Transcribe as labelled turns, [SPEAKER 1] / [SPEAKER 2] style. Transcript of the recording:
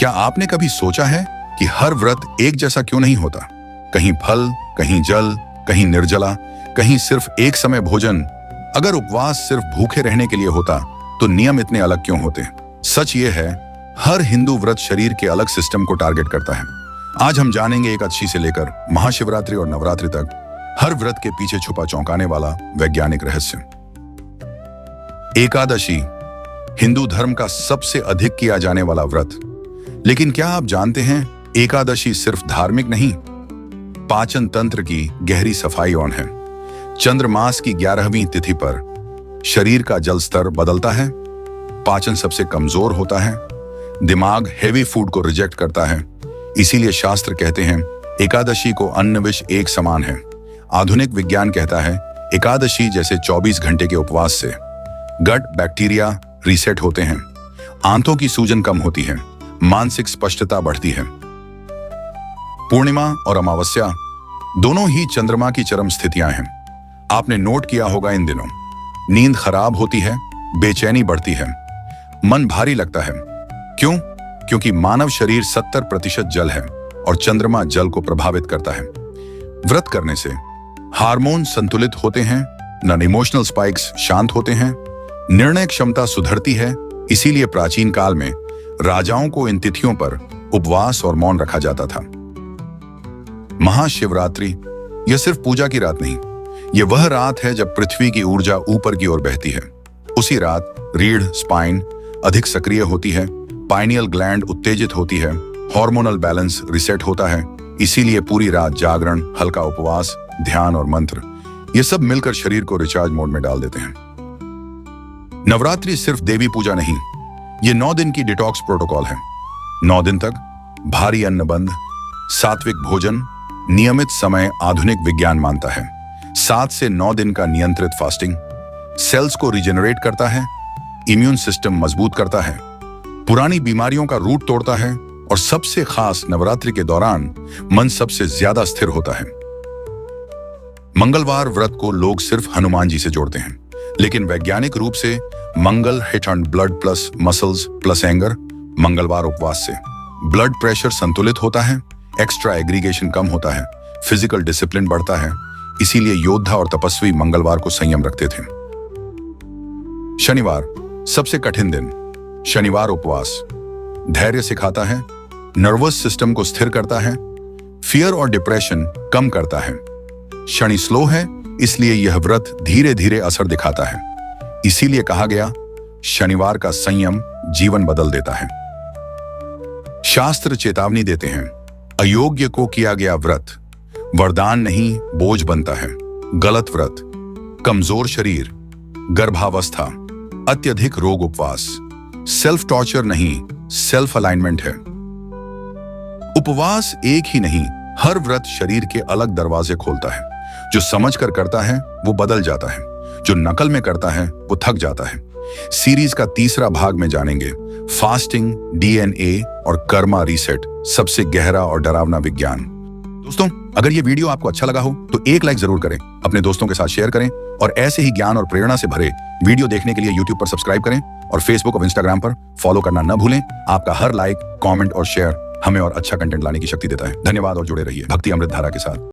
[SPEAKER 1] क्या आपने कभी सोचा है कि हर व्रत एक जैसा क्यों नहीं होता? कहीं फल, कहीं जल, कहीं निर्जला, कहीं सिर्फ एक समय भोजन। अगर उपवास सिर्फ भूखे रहने के लिए होता तो नियम इतने अलग क्यों होते? सच ये है, हर हिंदू व्रत शरीर के अलग सिस्टम को टारगेट करता है। आज हम जानेंगे एकादशी से लेकर महाशिवरात्रि और नवरात्रि तक हर व्रत के पीछे छुपा चौंकाने वाला वैज्ञानिक रहस्य। एकादशी हिंदू धर्म का सबसे अधिक किया जाने वाला व्रत। लेकिन क्या आप जानते हैं, एकादशी सिर्फ धार्मिक नहीं, पाचन तंत्र की गहरी सफाई ऑन है। चंद्रमास की 11वीं तिथि पर शरीर का जल स्तर बदलता है, पाचन सबसे कमजोर होता है, दिमाग हेवी फूड को रिजेक्ट करता है। इसीलिए शास्त्र कहते हैं एकादशी को अन्न विष एक समान है। आधुनिक विज्ञान कहता है एकादशी जैसे 24 घंटे के उपवास से गट बैक्टीरिया रीसेट होते हैं, आंतों की सूजन कम होती है, मानसिक स्पष्टता बढ़ती है। पूर्णिमा और अमावस्या दोनों ही चंद्रमा की चरम स्थितियां हैं। आपने नोट किया होगा, इन दिनों नींद खराब होती है, बेचैनी बढ़ती है, मन भारी लगता है। क्यों? क्योंकि मानव शरीर 70% जल है और चंद्रमा जल को प्रभावित करता है। व्रत करने से हार्मोन संतुलित होते हैं, नॉन इमोशनल स्पाइक्स शांत होते हैं, निर्णय क्षमता सुधरती है। इसीलिए प्राचीन काल में राजाओं को इन तिथियों पर उपवास और मौन रखा जाता था। महाशिवरात्रि यह सिर्फ पूजा की रात नहीं, यह वह रात है जब पृथ्वी की ऊर्जा ऊपर की ओर बहती है। उसी रात रीढ़ स्पाइन अधिक सक्रिय होती है, पाइनियल ग्लैंड उत्तेजित होती है, हार्मोनल बैलेंस रिसेट होता है। इसीलिए पूरी रात जागरण, हल्का उपवास, ध्यान और मंत्र, ये सब मिलकर शरीर को रिचार्ज मोड में डाल देते हैं। नवरात्रि सिर्फ देवी पूजा नहीं, ये 9 दिन की डिटॉक्स प्रोटोकॉल है। 9 दिन तक भारी अन्न बंद, सात्विक भोजन, नियमित समय आधुनिक विज्ञान मानता है। 7 से 9 दिन का नियंत्रित फास्टिंग सेल्स को रिजेनरेट करता है, इम्यून सिस्टम मजबूत करता है, पुरानी बीमारियों का रूट तोड़ता है और सबसे खास नवरात्रि के दौरान मन सबसे ज्यादा स्थिर होता है। मंगलवार व्रत को लोग सिर्फ हनुमान जी से जोड़ते हैं, लेकिन वैज्ञानिक रूप से Mangal hit on blood plus muscles plus anger. मंगलवार उपवास से ब्लड प्रेशर संतुलित होता है, एक्स्ट्रा एग्रीगेशन कम होता है, फिजिकल डिसिप्लिन बढ़ता है। इसीलिए योद्धा और तपस्वी मंगलवार को संयम रखते थे। शनिवार सबसे कठिन दिन। शनिवार उपवास धैर्य सिखाता है, नर्वस सिस्टम को स्थिर करता है, फियर और डिप्रेशन कम करता है। शनि स्लो है, इसलिए यह व्रत धीरे धीरे असर दिखाता है। इसीलिए कहा गया शनिवार का संयम जीवन बदल देता है। शास्त्र चेतावनी देते हैं, अयोग्य को किया गया व्रत वरदान नहीं बोझ बनता है। गलत व्रत कमजोर शरीर, गर्भावस्था, अत्यधिक रोग। उपवास सेल्फ टॉर्चर नहीं, सेल्फ अलाइनमेंट है। उपवास एक ही नहीं, हर व्रत शरीर के अलग दरवाजे खोलता है। जो समझ कर करता है वो बदल जाता है, जो नकल में करता है वो थक जाता है। सीरीज का तीसरा भाग में जानेंगे फास्टिंग, डीएनए और कर्मा रीसेट, सबसे गहरा और डरावना विज्ञान। दोस्तों, अगर ये वीडियो आपको अच्छा लगा हो तो एक लाइक जरूर करें, अपने दोस्तों के साथ शेयर करें और ऐसे ही ज्ञान और प्रेरणा से भरे वीडियो देखने के लिए यूट्यूब पर सब्सक्राइब करें और फेसबुक और इंस्टाग्राम पर फॉलो करना न भूलें। आपका हर लाइक, कमेंट और शेयर हमें और अच्छा कंटेंट लाने की शक्ति देता है। धन्यवाद और जुड़े रहिए भक्ति अमृत धारा के साथ।